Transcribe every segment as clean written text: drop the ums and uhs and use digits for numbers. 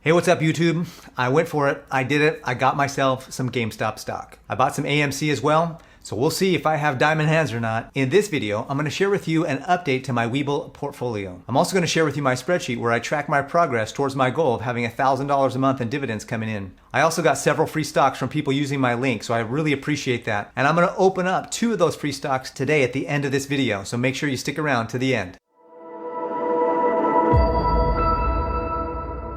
Hey, what's up YouTube? I went for it. I did it. I got myself some GameStop stock. I bought some AMC as well, so we'll see if I have diamond hands or not. In this video, I'm going to share with you an update to my Webull portfolio. I'm also going to share with you my spreadsheet where I track my progress towards my goal of having $1,000 a month in dividends coming in. I also got several free stocks from people using my link, so I really appreciate that. And I'm going to open up 2 of those free stocks today at the end of this video, so make sure you stick around to the end.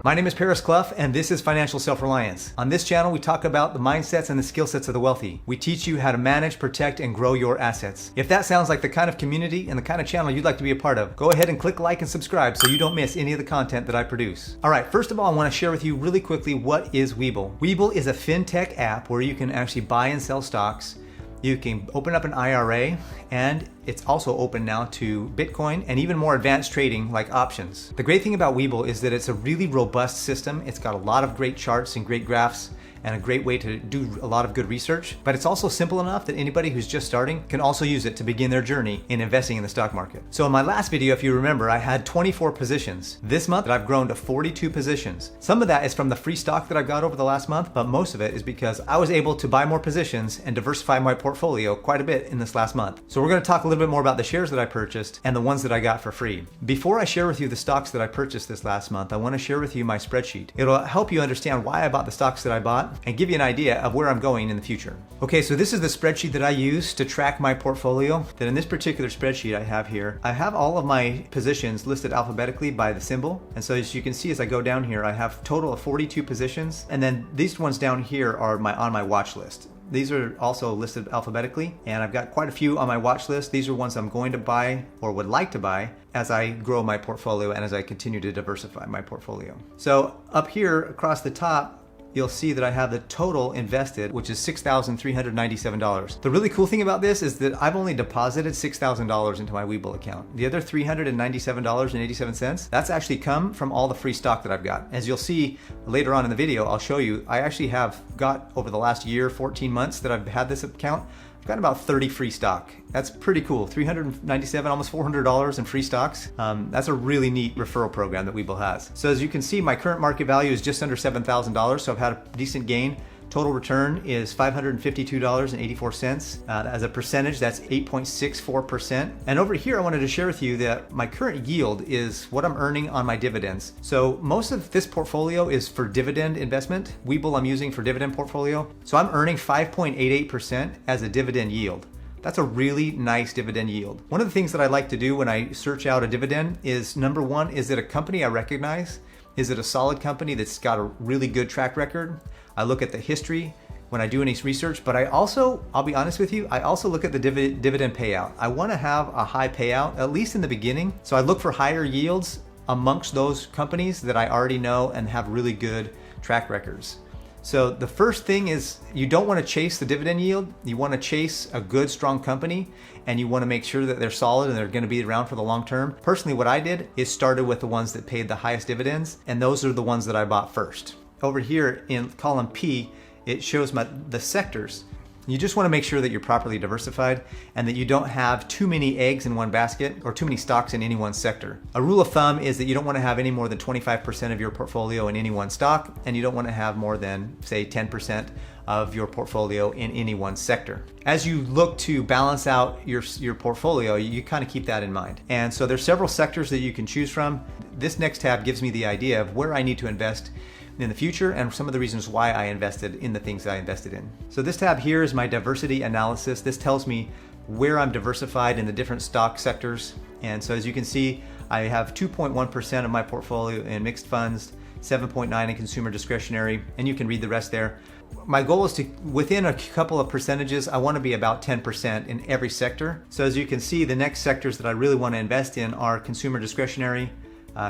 My name is Paris Clough, and this is Financial Self-Reliance. On this channel, we talk about the mindsets and the skill sets of the wealthy. We teach you how to manage, protect, and grow your assets. If that sounds like the kind of community and the kind of channel you'd like to be a part of, go ahead and click like and subscribe so you don't miss any of the content that I produce. All right, first of all, I want to share with you really quickly what is Webull. Webull is a FinTech app where you can actually buy and sell stocks. You can open up an IRA, and it's also open now to Bitcoin and even more advanced trading like options. The great thing about Webull is that it's a really robust system. It's got a lot of great charts and great graphs and a great way to do a lot of good research, but it's also simple enough that anybody who's just starting can also use it to begin their journey in investing in the stock market. So in my last video, if you remember, I had 24 positions. This month, I've grown to 42 positions. Some of that is from the free stock that I got over the last month, but most of it is because I was able to buy more positions and diversify my portfolio quite a bit in this last month. So we're gonna talk a little bit more about the shares that I purchased and the ones that I got for free. Before I share with you the stocks that I purchased this last month, I wanna share with you my spreadsheet. It'll help you understand why I bought the stocks that I bought and give you an idea of where I'm going in the future. Okay, so this is the spreadsheet that I use to track my portfolio. Then in this particular spreadsheet I have here, I have all of my positions listed alphabetically by the symbol. And so as you can see, as I go down here, I have a total of 42 positions. And then these ones down here are on my watch list. These are also listed alphabetically, and I've got quite a few on my watch list. These are ones I'm going to buy or would like to buy as I grow my portfolio and as I continue to diversify my portfolio. So up here across the top, you'll see that I have the total invested, which is $6,397. The really cool thing about this is that I've only deposited $6,000 into my Webull account. The other $397.87, that's actually come from all the free stock that I've got. As you'll see later on in the video, I'll show you, I actually have got over the last year, 14 months that I've had this account, I've got about 30 free stock. That's pretty cool. $397, almost $400 in free stocks. That's a really neat referral program that Webull has. So as you can see, my current market value is just under $7,000, so I've had a decent gain. Total return is $552.84. As a percentage, that's 8.64%. And over here, I wanted to share with you that my current yield is what I'm earning on my dividends. So most of this portfolio is for dividend investment. Webull I'm using for dividend portfolio. So I'm earning 5.88% as a dividend yield. That's a really nice dividend yield. One of the things that I like to do when I search out a dividend is, number one, is it a company I recognize? Is it a solid company that's got a really good track record? I look at the history when I do any research, but I also, I'll be honest with you, I also look at the dividend payout. I want to have a high payout, at least in the beginning. So I look for higher yields amongst those companies that I already know and have really good track records. So the first thing is, you don't want to chase the dividend yield. You want to chase a good, strong company, and you want to make sure that they're solid and they're going to be around for the long term. Personally, what I did is started with the ones that paid the highest dividends, and those are the ones that I bought first. Over here in column P, it shows the sectors. You just want to make sure that you're properly diversified and that you don't have too many eggs in one basket or too many stocks in any one sector. A rule of thumb is that you don't want to have any more than 25% of your portfolio in any one stock, and you don't want to have more than, say, 10% of your portfolio in any one sector. As you look to balance out your portfolio, you kind of keep that in mind. And so there's several sectors that you can choose from. This next tab gives me the idea of where I need to invest in the future and some of the reasons why I invested in the things I invested in. So this tab here is my diversity analysis. This tells me where I'm diversified in the different stock sectors. And so as you can see, I have 2.1% of my portfolio in mixed funds, 7.9% in consumer discretionary, and you can read the rest there. My goal is to, within a couple of percentages, I want to be about 10% in every sector. So as you can see, the next sectors that I really want to invest in are consumer discretionary,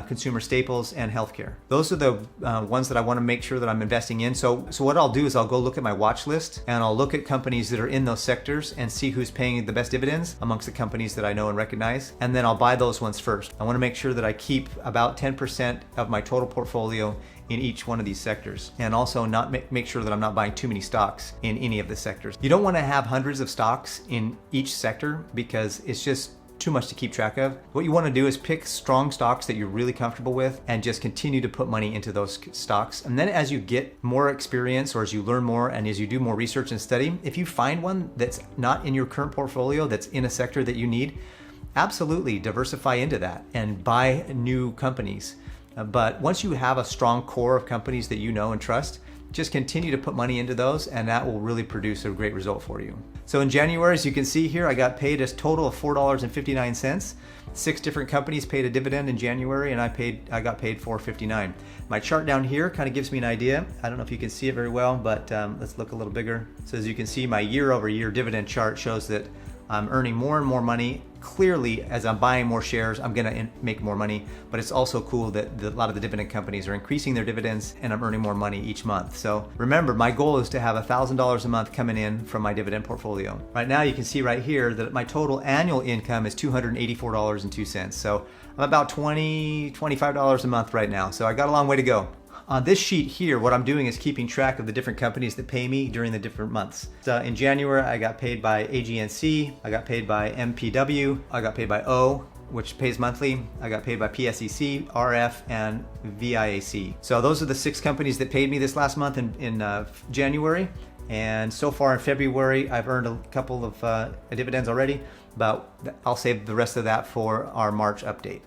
consumer staples, and healthcare. Those are the ones that I want to make sure that I'm investing in. So what I'll do is I'll go look at my watch list and I'll look at companies that are in those sectors and see who's paying the best dividends amongst the companies that I know and recognize. And then I'll buy those ones first. I want to make sure that I keep about 10% of my total portfolio in each one of these sectors, and also not make sure that I'm not buying too many stocks in any of the sectors. You don't want to have hundreds of stocks in each sector because it's just too much to keep track of. What you want to do is pick strong stocks that you're really comfortable with and just continue to put money into those stocks. And then as you get more experience or as you learn more and as you do more research and study, if you find one that's not in your current portfolio, that's in a sector that you need, absolutely diversify into that and buy new companies. But once you have a strong core of companies that you know and trust, just continue to put money into those and that will really produce a great result for you. So in January, as you can see here, I got paid a total of $4.59. 6 different companies paid a dividend in January and I got paid $4.59. My chart down here kind of gives me an idea. I don't know if you can see it very well, but let's look a little bigger. So as you can see, my year-over-year dividend chart shows that I'm earning more and more money. Clearly, as I'm buying more shares, I'm gonna make more money, but it's also cool that a lot of the dividend companies are increasing their dividends and I'm earning more money each month. So remember, my goal is to have $1,000 a month coming in from my dividend portfolio. Right now, you can see right here that my total annual income is $284.02. So I'm about $25 a month right now. So I got a long way to go. On this sheet here, what I'm doing is keeping track of the different companies that pay me during the different months. So in January, I got paid by AGNC, I got paid by MPW, I got paid by O, which pays monthly. I got paid by PSEC, RF, and VIAC. So those are the 6 companies that paid me this last month in January. And so far in February, I've earned a couple of dividends already, but I'll save the rest of that for our March update.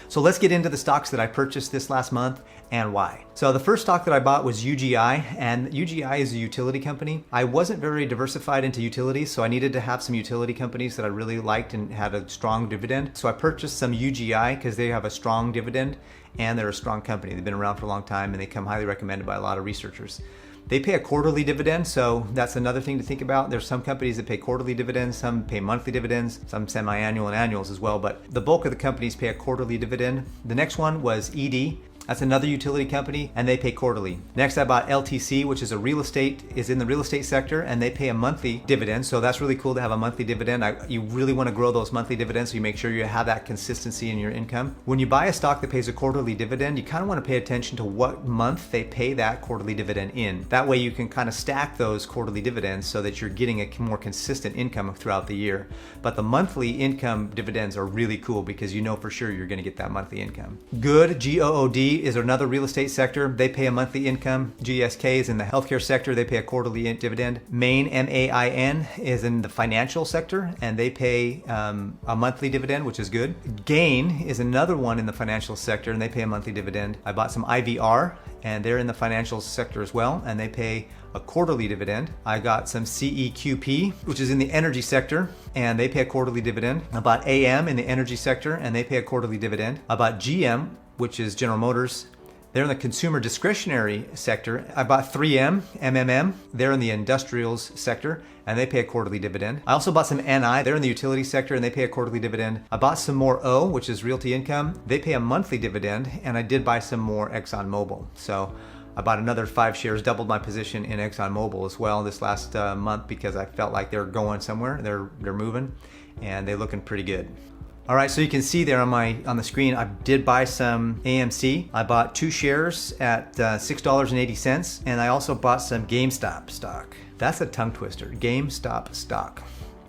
So let's get into the stocks that I purchased this last month and why. So the first stock that I bought was UGI, and UGI is a utility company. I wasn't very diversified into utilities, so I needed to have some utility companies that I really liked and had a strong dividend. So I purchased some UGI because they have a strong dividend and they're a strong company. They've been around for a long time and they come highly recommended by a lot of researchers. They pay a quarterly dividend, so that's another thing to think about. There's some companies that pay quarterly dividends, some pay monthly dividends, some semi-annual and annuals as well, but the bulk of the companies pay a quarterly dividend. The next one was ED. That's another utility company and they pay quarterly. Next, I bought LTC, which is in the real estate sector, and they pay a monthly dividend. So that's really cool to have a monthly dividend. You really want to grow those monthly dividends so you make sure you have that consistency in your income. When you buy a stock that pays a quarterly dividend, you kind of want to pay attention to what month they pay that quarterly dividend in. That way you can kind of stack those quarterly dividends so that you're getting a more consistent income throughout the year. But the monthly income dividends are really cool because you know for sure you're going to get that monthly income. Good, GOOD, is another real estate sector. They pay a monthly income. GSK is in the healthcare sector. They pay a quarterly dividend. Main, MAIN, is in the financial sector and they pay a monthly dividend, which is good. Gain is another one in the financial sector and they pay a monthly dividend. I bought some IVR and they're in the financial sector as well and they pay a quarterly dividend. I got some CEQP, which is in the energy sector, and they pay a quarterly dividend. I bought AM in the energy sector, and they pay a quarterly dividend. I bought GM, which is General Motors. They're in the consumer discretionary sector. I bought 3M, MMM. They're in the industrials sector, and they pay a quarterly dividend. I also bought some NI. They're in the utility sector, and they pay a quarterly dividend. I bought some more O, which is Realty Income. They pay a monthly dividend, and I did buy some more ExxonMobil. So I bought another 5 shares, doubled my position in ExxonMobil as well this last month because I felt like they're going somewhere. They're moving, and they're looking pretty good. All right, so you can see there on the screen, I did buy some AMC. I bought 2 shares at $6.80, and I also bought some GameStop stock. That's a tongue twister, GameStop stock.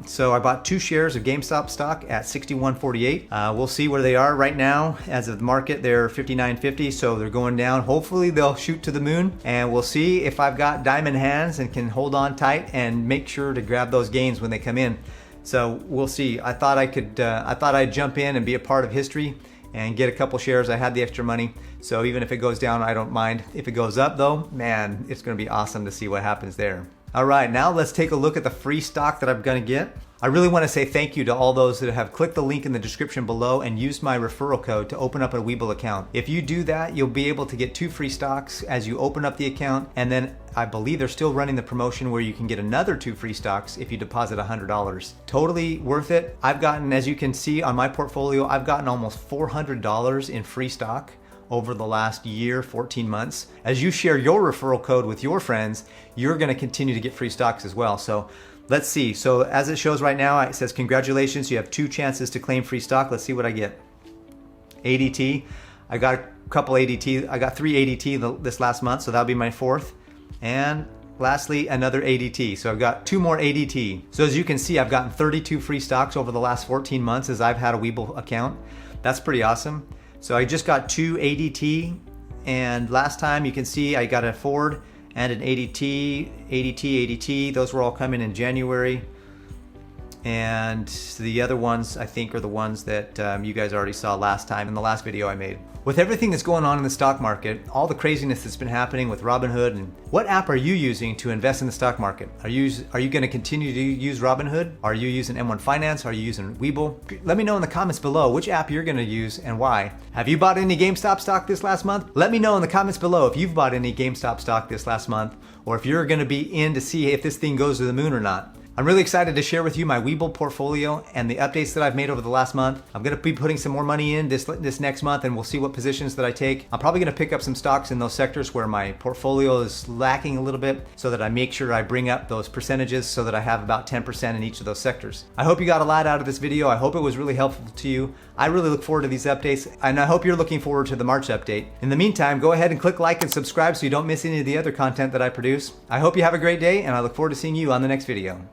So I bought 2 shares of GameStop stock at $61.48. We'll see where they are right now. As of the market, they're $59.50, so they're going down. Hopefully they'll shoot to the moon, and we'll see if I've got diamond hands and can hold on tight and make sure to grab those gains when they come in. So we'll see. I thought I'd jump in and be a part of history and get a couple shares. I had the extra money, so even if it goes down, I don't mind. If it goes up though, man, it's gonna be awesome to see what happens there. All right, now let's take a look at the free stock that I'm gonna get. I really wanna say thank you to all those that have clicked the link in the description below and used my referral code to open up a Webull account. If you do that, you'll be able to get 2 free stocks as you open up the account, and then I believe they're still running the promotion where you can get another 2 free stocks if you deposit $100. Totally worth it. I've gotten, as you can see on my portfolio, I've gotten almost $400 in free stock over the last year, 14 months. As you share your referral code with your friends, you're gonna continue to get free stocks as well. So let's see. So as it shows right now, it says, congratulations, you have 2 chances to claim free stock. Let's see what I get. ADT, I got a couple ADT. I got 3 ADT this last month, so that'll be my 4th. And lastly, another ADT. So I've got 2 more ADT. So as you can see, I've gotten 32 free stocks over the last 14 months as I've had a Webull account. That's pretty awesome. So I just got 2 ADT, and last time you can see I got a Ford and an ADT. Those were all coming in January. And the other ones I think are the ones that you guys already saw last time in the last video I made. With everything that's going on in the stock market, all the craziness that's been happening with Robinhood, and what app are you using to invest in the stock market? Are you going to continue to use Robinhood? Are you using M1 Finance? Are you using Webull? Let me know in the comments below which app you're going to use and why. Have you bought any GameStop stock this last month? Let me know in the comments below if you've bought any GameStop stock this last month, or if you're going to be in to see if this thing goes to the moon or not. I'm really excited to share with you my Webull portfolio and the updates that I've made over the last month. I'm going to be putting some more money in this next month, and we'll see what positions that I take. I'm probably going to pick up some stocks in those sectors where my portfolio is lacking a little bit, so that I make sure I bring up those percentages so that I have about 10% in each of those sectors. I hope you got a lot out of this video. I hope it was really helpful to you. I really look forward to these updates, and I hope you're looking forward to the March update. In the meantime, go ahead and click like and subscribe so you don't miss any of the other content that I produce. I hope you have a great day, and I look forward to seeing you on the next video.